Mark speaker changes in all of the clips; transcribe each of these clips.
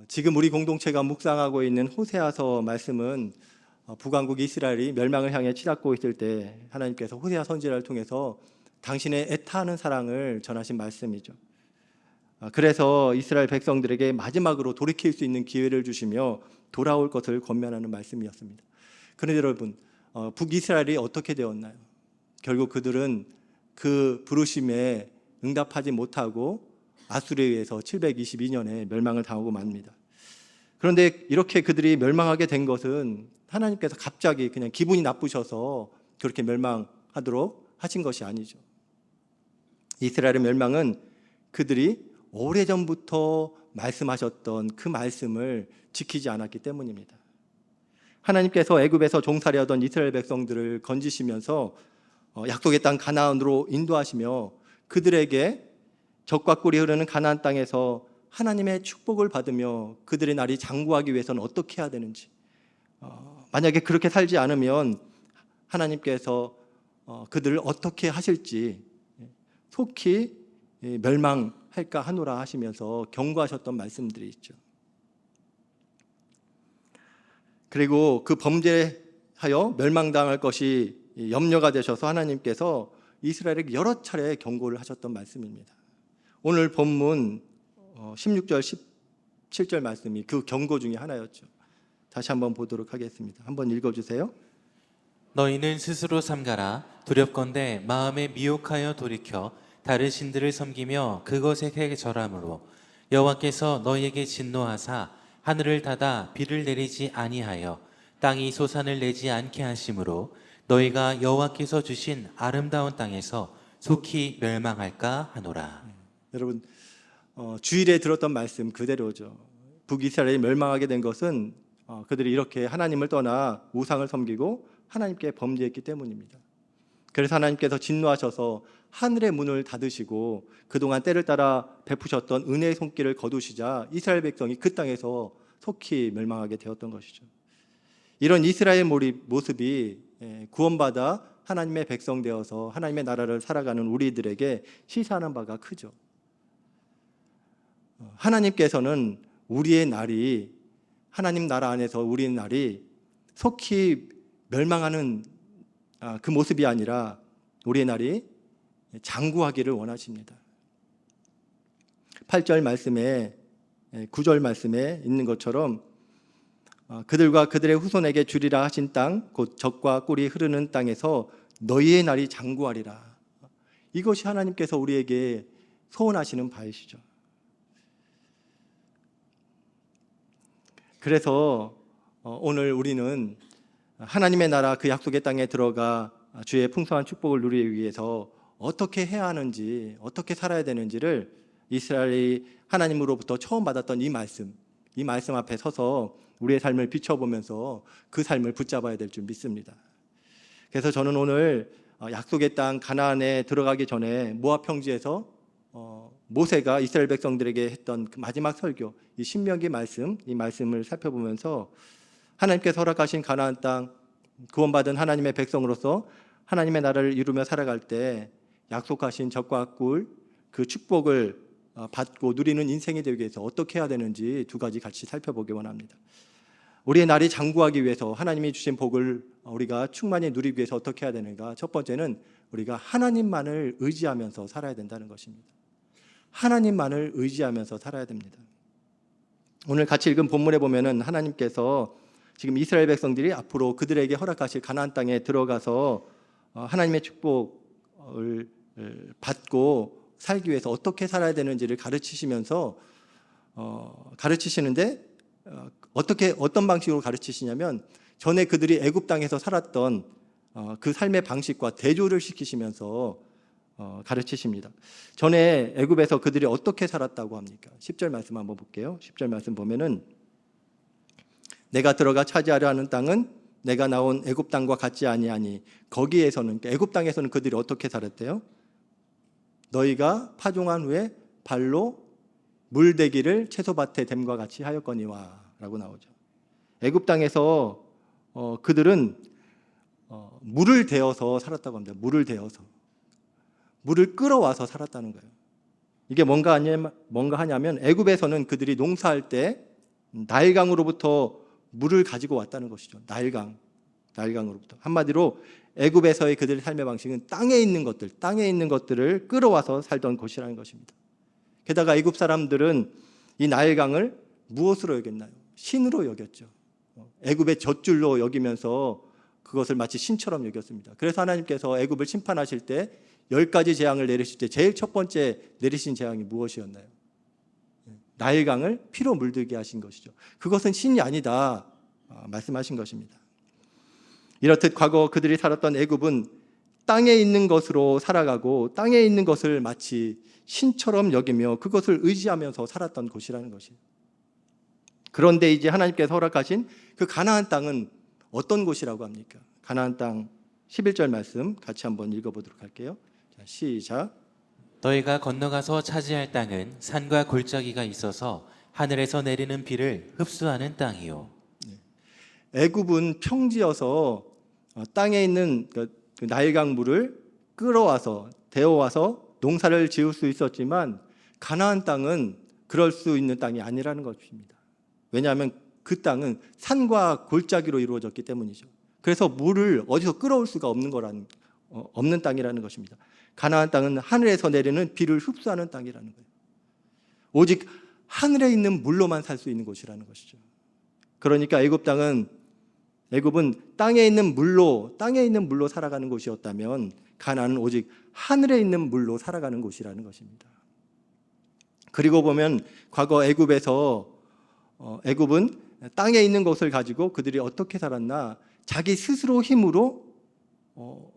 Speaker 1: 지금 우리 공동체가 묵상하고 있는 호세아서 말씀은 북왕국 이스라엘이 멸망을 향해 치닫고 있을 때 하나님께서 호세아 선지자를 통해서 당신의 애타하는 사랑을 전하신 말씀이죠. 그래서 이스라엘 백성들에게 마지막으로 돌이킬 수 있는 기회를 주시며 돌아올 것을 권면하는 말씀이었습니다. 그런데 여러분, 북이스라엘이 어떻게 되었나요? 결국 그들은 그 부르심에 응답하지 못하고 아수르에 의해서 722년에 멸망을 당하고 맙니다. 그런데 이렇게 그들이 멸망하게 된 것은 하나님께서 갑자기 그냥 기분이 나쁘셔서 그렇게 멸망하도록 하신 것이 아니죠. 이스라엘의 멸망은 그들이 오래전부터 말씀하셨던 그 말씀을 지키지 않았기 때문입니다. 하나님께서 애굽에서 종살이하던 이스라엘 백성들을 건지시면서 약속의 땅 가나안으로 인도하시며 그들에게 젖과 꿀이 흐르는 가나안 땅에서 하나님의 축복을 받으며 그들의 날이 장구하기 위해서는 어떻게 해야 되는지, 만약에 그렇게 살지 않으면 하나님께서 그들을 어떻게 하실지 속히 멸망할까 하노라 하시면서 경고하셨던 말씀들이 있죠. 그리고 그 범죄하여 멸망당할 것이 염려가 되셔서 하나님께서 이스라엘에게 여러 차례 경고를 하셨던 말씀입니다. 오늘 본문 16절 17절 말씀이 그 경고 중에 하나였죠. 다시 한번 보도록 하겠습니다. 한번 읽어주세요.
Speaker 2: 너희는 스스로 삼가라. 두렵건대 마음에 미혹하여 돌이켜 다른 신들을 섬기며 그것에 절함으로 여호와께서 너희에게 진노하사 하늘을 닫아 비를 내리지 아니하여 땅이 소산을 내지 않게 하심으로 너희가 여호와께서 주신 아름다운 땅에서 속히 멸망할까 하노라.
Speaker 1: 여러분, 주일에 들었던 말씀 그대로죠. 북이스라엘이 멸망하게 된 것은 그들이 이렇게 하나님을 떠나 우상을 섬기고 하나님께 범죄했기 때문입니다. 그래서 하나님께서 진노하셔서 하늘의 문을 닫으시고 그동안 때를 따라 베푸셨던 은혜의 손길을 거두시자 이스라엘 백성이 그 땅에서 속히 멸망하게 되었던 것이죠. 이런 이스라엘 모습이 구원받아 하나님의 백성 되어서 하나님의 나라를 살아가는 우리들에게 시사하는 바가 크죠. 하나님께서는 우리의 날이, 하나님 나라 안에서 우리의 날이 속히 멸망하는 그 모습이 아니라 우리의 날이 장구하기를 원하십니다. 8절 말씀에 9절 말씀에 있는 것처럼 그들과 그들의 후손에게 주리라 하신 땅 곧 젖과 꿀이 흐르는 땅에서 너희의 날이 장구하리라. 이것이 하나님께서 우리에게 소원하시는 바이시죠. 그래서 오늘 우리는 하나님의 나라 그 약속의 땅에 들어가 주의 풍성한 축복을 누리기 위해서 어떻게 해야 하는지, 어떻게 살아야 되는지를 이스라엘이 하나님으로부터 처음 받았던 이 말씀 앞에 서서 우리의 삶을 비춰보면서 그 삶을 붙잡아야 될 줄 믿습니다. 그래서 저는 오늘 약속의 땅 가나안에 들어가기 전에 모압 평지에서 모세가 이스라엘 백성들에게 했던 그 마지막 설교, 이 신명기 말씀, 이 말씀을 살펴보면서 하나님께서 허락하신 가나안 땅, 구원받은 하나님의 백성으로서 하나님의 나라를 이루며 살아갈 때 약속하신 젖과 꿀, 그 축복을 받고 누리는 인생이 되기 위해서 어떻게 해야 되는지 두 가지 같이 살펴보기 원합니다. 우리의 날이 장구하기 위해서 하나님이 주신 복을 우리가 충만히 누리기 위해서 어떻게 해야 되는가? 첫 번째는 우리가 하나님만을 의지하면서 살아야 된다는 것입니다. 하나님만을 의지하면서 살아야 됩니다. 오늘 같이 읽은 본문에 보면은 하나님께서 지금 이스라엘 백성들이 앞으로 그들에게 허락하실 가나안 땅에 들어가서 하나님의 축복을 받고 살기 위해서 어떻게 살아야 되는지를 가르치시면서 가르치시는데 어떤 방식으로 가르치시냐면 전에 그들이 애굽 땅에서 살았던 그 삶의 방식과 대조를 시키시면서 가르치십니다. 전에 애굽에서 그들이 어떻게 살았다고 합니까? 10절 말씀 한번 볼게요. 10절 말씀 보면은 내가 들어가 차지하려 하는 땅은 내가 나온 애굽 땅과 같지 아니하니 거기에서는, 그러니까 애굽 땅에서는 그들이 어떻게 살았대요? 너희가 파종한 후에 발로 물대기를 채소밭에 댐과 같이 하였거니와 라고 나오죠. 애굽 땅에서 그들은 물을 대어서 살았다고 합니다. 물을 대어서 물을 끌어와서 살았다는 거예요. 이게 뭔가 하냐면 애굽에서는 그들이 농사할 때 나일강으로부터 물을 가지고 왔다는 것이죠. 나일강으로부터. 한마디로 애굽에서의 그들의 삶의 방식은 땅에 있는 것들을 끌어와서 살던 곳이라는 것입니다. 게다가 애굽 사람들은 이 나일강을 무엇으로 여겼나요? 신으로 여겼죠. 애굽의 젖줄로 여기면서 그것을 마치 신처럼 여겼습니다. 그래서 하나님께서 애굽을 심판하실 때 10가지 재앙을 내리실 때 제일 첫 번째 내리신 재앙이 무엇이었나요? 나일강을 피로 물들게 하신 것이죠. 그것은 신이 아니다 말씀하신 것입니다. 이렇듯 과거 그들이 살았던 애굽은 땅에 있는 것으로 살아가고 땅에 있는 것을 마치 신처럼 여기며 그것을 의지하면서 살았던 곳이라는 것이에요. 그런데 이제 하나님께서 허락하신 그 가나안 땅은 어떤 곳이라고 합니까? 가나안 땅 11절 말씀 같이 한번 읽어보도록 할게요. 자, 시작.
Speaker 2: 너희가 건너가서 차지할 땅은 산과 골짜기가 있어서 하늘에서 내리는 비를 흡수하는 땅이요.
Speaker 1: 애굽은 평지여서 땅에 있는 그 나일강 물을 끌어와서 데워와서 농사를 지을 수 있었지만 가나안 땅은 그럴 수 있는 땅이 아니라는 것입니다. 왜냐하면 그 땅은 산과 골짜기로 이루어졌기 때문이죠. 그래서 물을 어디서 끌어올 수가 없는 땅이라는 것입니다. 가나안 땅은 하늘에서 내리는 비를 흡수하는 땅이라는 거예요. 오직 하늘에 있는 물로만 살 수 있는 곳이라는 것이죠. 그러니까 애굽은 땅에 있는 물로 살아가는 곳이었다면 가나안은 오직 하늘에 있는 물로 살아가는 곳이라는 것입니다. 그리고 보면 과거 애굽은 땅에 있는 것을 가지고 그들이 어떻게 살았나? 자기 스스로 힘으로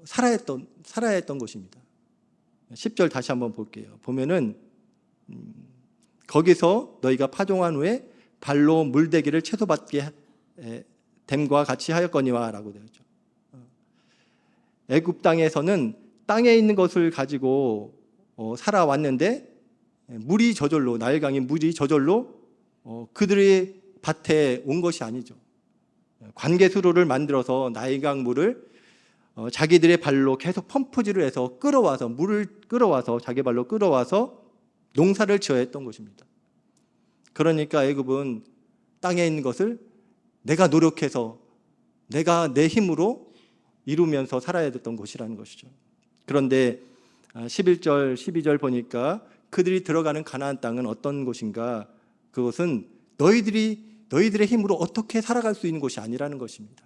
Speaker 1: 살아야 했던 것입니다. 10절 다시 한번 볼게요. 보면은 거기서 너희가 파종한 후에 발로 물대기를 채소받게 됨과 같이 하였거니와 라고 되어 있죠. 애굽 땅에서는 땅에 있는 것을 가지고 살아왔는데 나일강의 물이 저절로 그들의 밭에 온 것이 아니죠. 관계수로를 만들어서 나일강 물을 자기들의 발로 계속 펌프질을 해서 물을 끌어와서 자기 발로 끌어와서 농사를 지어야 했던 것입니다. 그러니까 애굽은 땅에 있는 것을 내가 노력해서 내가 내 힘으로 이루면서 살아야 됐던 곳이라는 것이죠. 그런데 11절, 12절 보니까 그들이 들어가는 가나안 땅은 어떤 곳인가? 그것은 너희들의 힘으로 어떻게 살아갈 수 있는 곳이 아니라는 것입니다.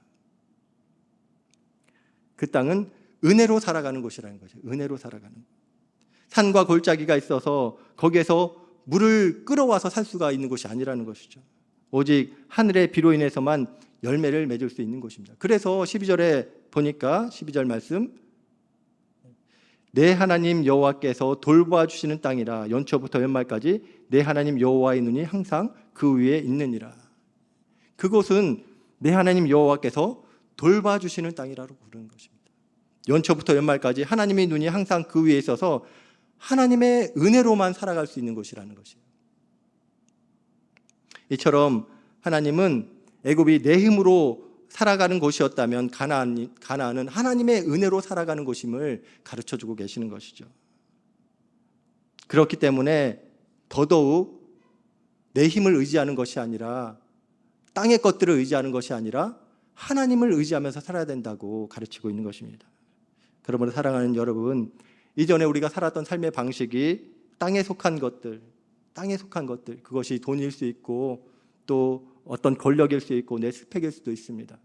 Speaker 1: 그 땅은 은혜로 살아가는 곳이라는 거죠. 은혜로 살아가는. 산과 골짜기가 있어서 거기에서 물을 끌어와서 살 수가 있는 곳이 아니라는 것이죠. 오직 하늘의 비로 인해서만 열매를 맺을 수 있는 곳입니다. 그래서 12절에 보니까 12절 말씀 내 하나님 여호와께서 돌봐주시는 땅이라 연초부터 연말까지 내 하나님 여호와의 눈이 항상 그 위에 있느니라. 그곳은 내 하나님 여호와께서 돌봐주시는 땅이라고 부르는 것입니다. 연초부터 연말까지 하나님의 눈이 항상 그 위에 있어서 하나님의 은혜로만 살아갈 수 있는 곳이라는 것이에요. 이처럼 하나님은 애굽이 내 힘으로 살아가는 곳이었다면 가나안은 하나님의 은혜로 살아가는 곳임을 가르쳐주고 계시는 것이죠. 그렇기 때문에 더더욱 내 힘을 의지하는 것이 아니라 땅의 것들을 의지하는 것이 아니라 하나님을 의지하면서 살아야 된다고 가르치고 있는 것입니다. 그러므로 사랑하는 여러분, 이전에 우리가 살았던 삶의 방식이 땅에 속한 것들, 그것이 돈일 수 있고 또 어떤 권력일 수 있고 내 스펙일 수도 있습니다.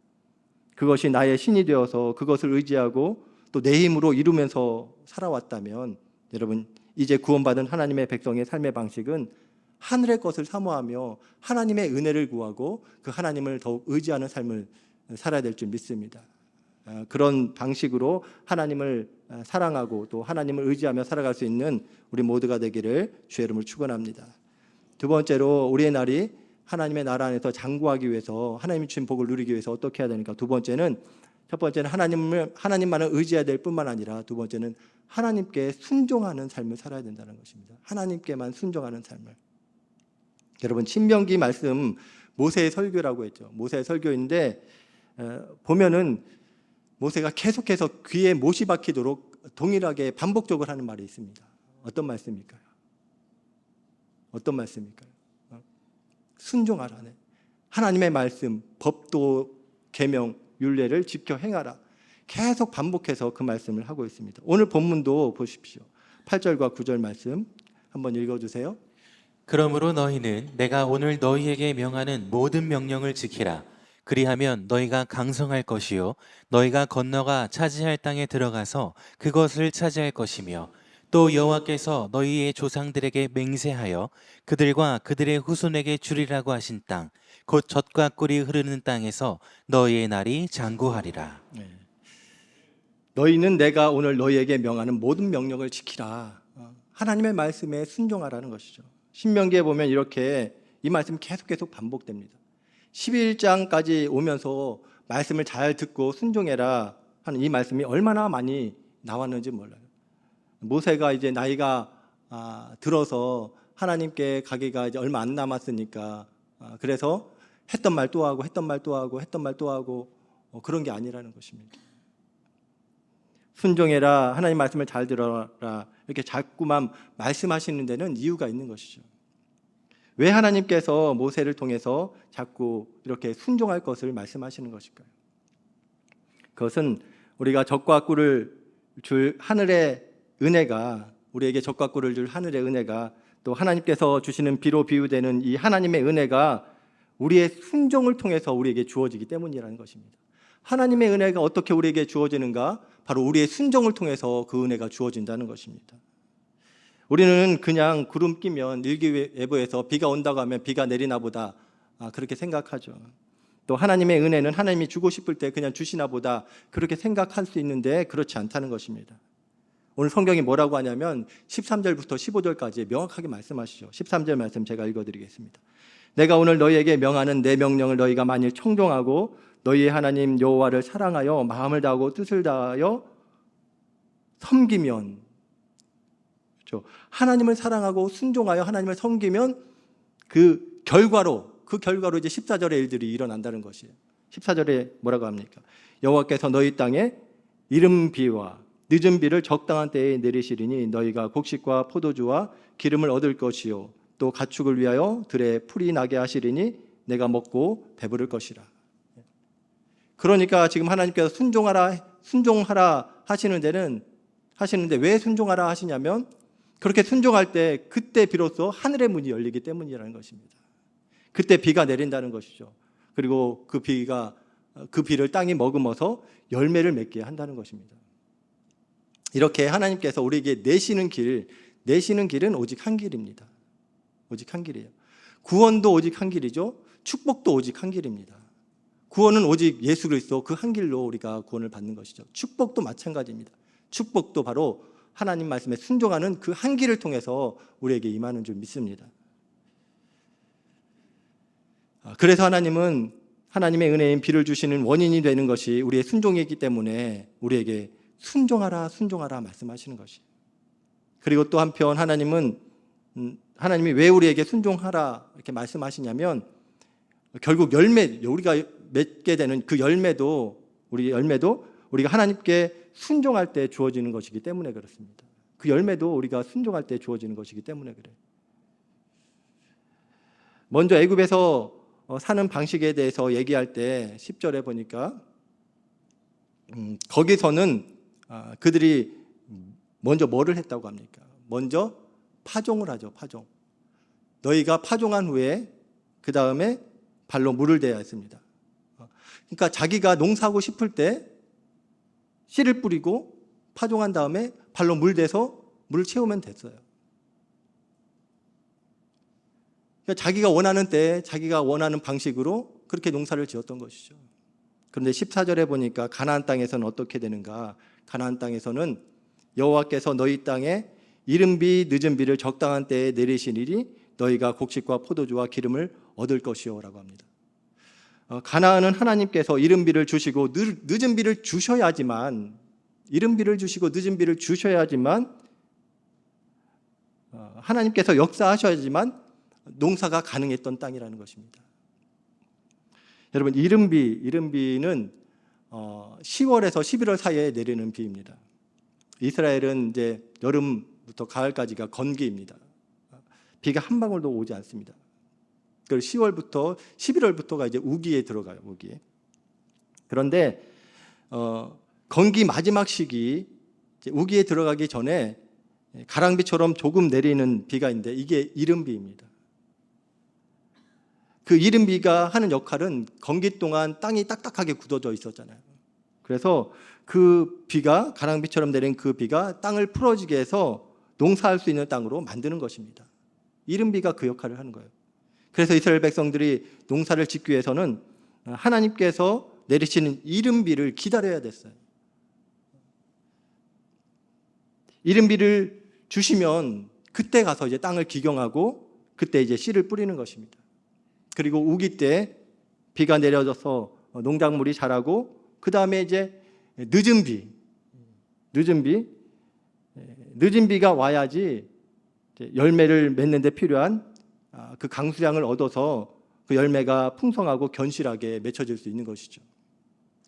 Speaker 1: 그것이 나의 신이 되어서 그것을 의지하고 또 내 힘으로 이루면서 살아왔다면 여러분, 이제 구원받은 하나님의 백성의 삶의 방식은 하늘의 것을 사모하며 하나님의 은혜를 구하고 그 하나님을 더욱 의지하는 삶을 살아야 될 줄 믿습니다. 그런 방식으로 하나님을 사랑하고 또 하나님을 의지하며 살아갈 수 있는 우리 모두가 되기를 주의 이름으로 축원합니다. 두 번째로 우리의 날이 하나님의 나라 안에서 장구하기 위해서 하나님이 주신 복을 누리기 위해서 어떻게 해야 되니까 첫 번째는 하나님만을 의지해야 될 뿐만 아니라 두 번째는 하나님께 순종하는 삶을 살아야 된다는 것입니다. 하나님께만 순종하는 삶을. 여러분 신명기 말씀 모세의 설교라고 했죠. 모세의 설교인데 보면은 모세가 계속해서 귀에 못이 박히도록 동일하게 반복적으로 하는 말이 있습니다. 어떤 말씀일까요? 순종하라네. 하나님의 말씀, 법도, 계명, 율례를 지켜 행하라. 계속 반복해서 그 말씀을 하고 있습니다. 오늘 본문도 보십시오. 8절과 9절 말씀 한번 읽어주세요.
Speaker 2: 그러므로 너희는 내가 오늘 너희에게 명하는 모든 명령을 지키라. 그리하면 너희가 강성할 것이요 너희가 건너가 차지할 땅에 들어가서 그것을 차지할 것이며 또 여호와께서 너희의 조상들에게 맹세하여 그들과 그들의 후손에게 주리라고 하신 땅 곧 젖과 꿀이 흐르는 땅에서 너희의 날이 장구하리라.
Speaker 1: 너희는 내가 오늘 너희에게 명하는 모든 명령을 지키라. 하나님의 말씀에 순종하라는 것이죠. 신명기에 보면 이렇게 이 말씀이 계속 반복됩니다. 11장까지 오면서 말씀을 잘 듣고 순종해라 하는 이 말씀이 얼마나 많이 나왔는지 몰라요. 모세가 이제 나이가 들어서 하나님께 가기가 이제 얼마 안 남았으니까 그래서 했던 말 또 하고 했던 말 또 하고 했던 말 또 하고 그런 게 아니라는 것입니다. 순종해라, 하나님 말씀을 잘 들어라 이렇게 자꾸만 말씀하시는 데는 이유가 있는 것이죠. 왜 하나님께서 모세를 통해서 자꾸 이렇게 순종할 것을 말씀하시는 것일까요? 그것은 우리가 젖과 꿀을 줄 하늘의 은혜가, 우리에게 젖과 꿀을 줄 하늘의 은혜가, 또 하나님께서 주시는 비로 비유되는 이 하나님의 은혜가 우리의 순종을 통해서 우리에게 주어지기 때문이라는 것입니다. 하나님의 은혜가 어떻게 우리에게 주어지는가? 바로 우리의 순종을 통해서 그 은혜가 주어진다는 것입니다. 우리는 그냥 구름 끼면 일기예보에서 비가 온다고 하면 비가 내리나 보다 그렇게 생각하죠. 또 하나님의 은혜는 하나님이 주고 싶을 때 그냥 주시나 보다 그렇게 생각할 수 있는데 그렇지 않다는 것입니다. 오늘 성경이 뭐라고 하냐면 13절부터 15절까지 명확하게 말씀하시죠. 13절 말씀 제가 읽어드리겠습니다. 내가 오늘 너희에게 명하는 내 명령을 너희가 만일 청종하고 너희의 하나님 여호와를 사랑하여 마음을 다하고 뜻을 다하여 섬기면, 그렇죠? 하나님을 사랑하고 순종하여 하나님을 섬기면 그 결과로 이제 14절의 일들이 일어난다는 것이에요. 14절에 뭐라고 합니까? 여호와께서 너희 땅에 이른 비와 늦은 비를 적당한 때에 내리시리니 너희가 곡식과 포도주와 기름을 얻을 것이요 또 가축을 위하여 들에 풀이 나게 하시리니 내가 먹고 배부를 것이라. 그러니까 지금 하나님께서 순종하라 하시는데 왜 순종하라 하시냐면 그렇게 순종할 때 그때 비로소 하늘의 문이 열리기 때문이라는 것입니다. 그때 비가 내린다는 것이죠. 그리고 그 비를 땅이 머금어서 열매를 맺게 한다는 것입니다. 이렇게 하나님께서 우리에게 내시는 길은 오직 한 길입니다. 오직 한 길이에요. 구원도 오직 한 길이죠. 축복도 오직 한 길입니다. 구원은 오직 예수 그리스도 그 한 길로 우리가 구원을 받는 것이죠. 축복도 마찬가지입니다. 축복도 바로 하나님 말씀에 순종하는 그 한 길을 통해서 우리에게 임하는 줄 믿습니다. 그래서 하나님은 하나님의 은혜인 비를 주시는 원인이 되는 것이 우리의 순종이기 때문에 우리에게 순종하라 말씀하시는 것이에요. 그리고 또 한편 하나님이 왜 우리에게 순종하라 이렇게 말씀하시냐면 결국 우리가 맺게 되는 그 우리가 하나님께 순종할 때 주어지는 것이기 때문에 그렇습니다. 그 열매도 우리가 순종할 때 주어지는 것이기 때문에 그래요. 먼저 애굽에서 사는 방식에 대해서 얘기할 때 10절에 보니까 거기서는 그들이 먼저 뭐를 했다고 합니까? 먼저 파종을 하죠. 파종. 너희가 파종한 후에 그 다음에 발로 물을 대야 했습니다. 그러니까 자기가 농사하고 싶을 때 씨를 뿌리고 파종한 다음에 발로 물대서 물을 채우면 됐어요. 그러니까 자기가 원하는 때 자기가 원하는 방식으로 그렇게 농사를 지었던 것이죠. 그런데 14절에 보니까 가나안 땅에서는 어떻게 되는가? 가나안 땅에서는 여호와께서 너희 땅에 이른 비 늦은 비를 적당한 때에 내리시리니 너희가 곡식과 포도주와 기름을 얻을 것이요라고 합니다. 가나안은 하나님께서 이른 비를 주시고 늦은 비를 주셔야지만 하나님께서 역사하셔야지만 농사가 가능했던 땅이라는 것입니다. 여러분 이른 비는 10월에서 11월 사이에 내리는 비입니다. 이스라엘은 이제 여름부터 가을까지가 건기입니다. 비가 한 방울도 오지 않습니다. 그 10월부터 11월부터가 이제 우기에 들어가요. 우기에. 그런데 건기 마지막 시기 이제 우기에 들어가기 전에 가랑비처럼 조금 내리는 비가 있는데 이게 이른비입니다. 그 이른비가 하는 역할은 건기 동안 땅이 딱딱하게 굳어져 있었잖아요. 그래서 그 비가 가랑비처럼 내린 그 비가 땅을 풀어지게 해서 농사할 수 있는 땅으로 만드는 것입니다. 이른비가 그 역할을 하는 거예요. 그래서 이스라엘 백성들이 농사를 짓기 위해서는 하나님께서 내리시는 이른비를 기다려야 됐어요. 이른비를 주시면 그때 가서 이제 땅을 기경하고 그때 이제 씨를 뿌리는 것입니다. 그리고 우기 때 비가 내려져서 농작물이 자라고 그 다음에 이제 늦은 비가 와야지 열매를 맺는 데 필요한 그 강수량을 얻어서 그 열매가 풍성하고 견실하게 맺혀질 수 있는 것이죠.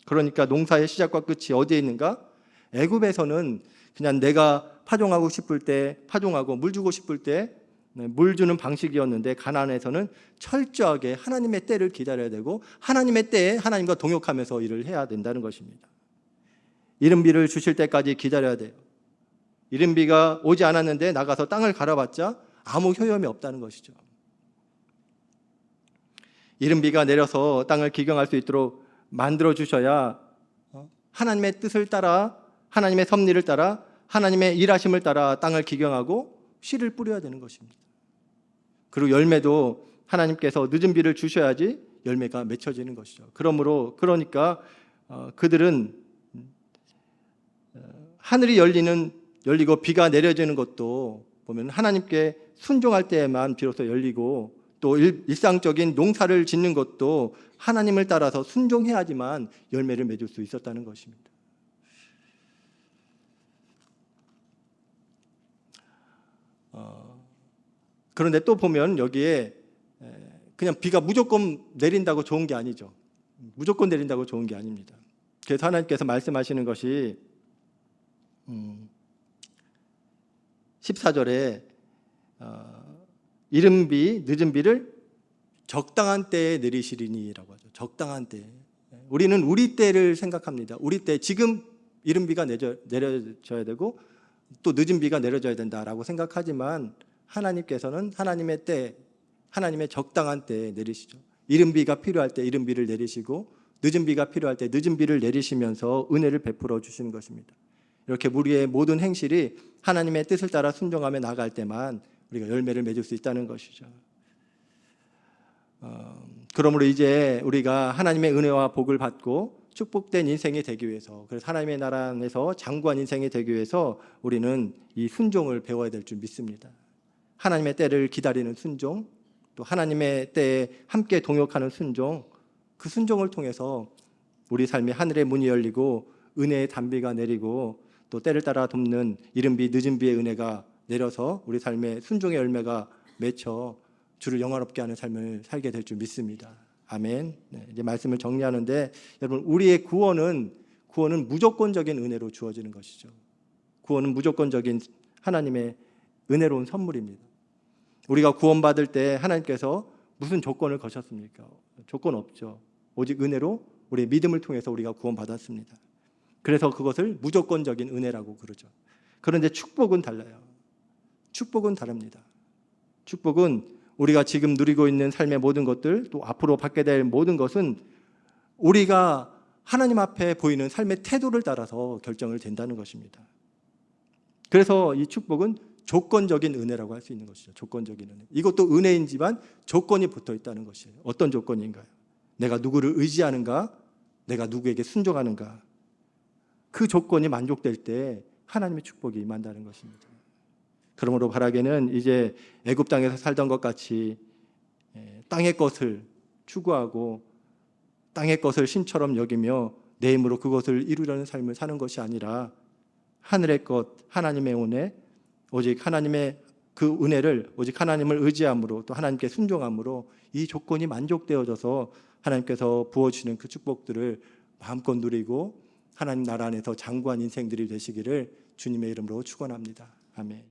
Speaker 1: 그러니까 농사의 시작과 끝이 어디에 있는가? 애굽에서는 그냥 내가 파종하고 싶을 때 파종하고 물 주고 싶을 때 물 주는 방식이었는데 가나안에서는 철저하게 하나님의 때를 기다려야 되고 하나님의 때에 하나님과 동역하면서 일을 해야 된다는 것입니다. 이른비를 주실 때까지 기다려야 돼요. 이른비가 오지 않았는데 나가서 땅을 갈아봤자 아무 효험이 없다는 것이죠. 이른비가 내려서 땅을 기경할 수 있도록 만들어 주셔야 하나님의 뜻을 따라 하나님의 섭리를 따라 하나님의 일하심을 따라 땅을 기경하고 씨를 뿌려야 되는 것입니다. 그리고 열매도 하나님께서 늦은 비를 주셔야지 열매가 맺혀지는 것이죠. 그러니까 그들은 하늘이 열리고 비가 내려지는 것도 보면 하나님께 순종할 때에만 비로소 열리고 또 일상적인 농사를 짓는 것도 하나님을 따라서 순종해야지만 열매를 맺을 수 있었다는 것입니다. 그런데 또 보면 여기에 그냥 비가 무조건 내린다고 좋은 게 아니죠. 무조건 내린다고 좋은 게 아닙니다. 그래서 하나님께서 말씀하시는 것이 14절에 이른 비, 늦은 비를 적당한 때에 내리시리니라고 하죠. 적당한 때. 우리는 우리 때를 생각합니다. 우리 때 지금 이른 비가 내려져야 되고 또 늦은 비가 내려져야 된다라고 생각하지만 하나님께서는 하나님의 때, 하나님의 적당한 때에 내리시죠. 이른 비가 필요할 때 이른 비를 내리시고 늦은 비가 필요할 때 늦은 비를 내리시면서 은혜를 베풀어 주시는 것입니다. 이렇게 우리의 모든 행실이 하나님의 뜻을 따라 순종하며 나갈 때만 우리가 열매를 맺을 수 있다는 것이죠. 그러므로 이제 우리가 하나님의 은혜와 복을 받고 축복된 인생이 되기 위해서, 그래서 하나님의 나라 안에서 장구한 인생이 되기 위해서 우리는 이 순종을 배워야 될 줄 믿습니다. 하나님의 때를 기다리는 순종, 또 하나님의 때에 함께 동역하는 순종, 그 순종을 통해서 우리 삶이 하늘의 문이 열리고 은혜의 단비가 내리고 또 때를 따라 돕는 이른 비 늦은 비의 은혜가 내려서 우리 삶의 순종의 열매가 맺혀 주를 영화롭게 하는 삶을 살게 될 줄 믿습니다. 아멘. 네, 이제 말씀을 정리하는데 여러분, 우리의 구원은 무조건적인 은혜로 주어지는 것이죠. 구원은 무조건적인 하나님의 은혜로운 선물입니다. 우리가 구원받을 때 하나님께서 무슨 조건을 거셨습니까? 조건 없죠. 오직 은혜로 우리의 믿음을 통해서 우리가 구원받았습니다. 그래서 그것을 무조건적인 은혜라고 그러죠. 그런데 축복은 달라요. 축복은 다릅니다. 축복은 우리가 지금 누리고 있는 삶의 모든 것들, 또 앞으로 받게 될 모든 것은 우리가 하나님 앞에 보이는 삶의 태도를 따라서 결정을 된다는 것입니다. 그래서 이 축복은 조건적인 은혜라고 할 수 있는 것이죠. 조건적인 은혜. 이것도 은혜이지만 조건이 붙어 있다는 것이에요. 어떤 조건인가요? 내가 누구를 의지하는가? 내가 누구에게 순종하는가? 그 조건이 만족될 때 하나님의 축복이 임한다는 것입니다. 그러므로 바라기는 이제 애굽 땅에서 살던 것 같이 땅의 것을 추구하고 땅의 것을 신처럼 여기며 내 힘으로 그것을 이루려는 삶을 사는 것이 아니라 하늘의 것, 하나님의 은혜, 오직 하나님의 그 은혜를 오직 하나님을 의지함으로 또 하나님께 순종함으로 이 조건이 만족되어져서 하나님께서 부어주시는 그 축복들을 마음껏 누리고 하나님 나라 안에서 장구한 인생들이 되시기를 주님의 이름으로 축원합니다. 아멘.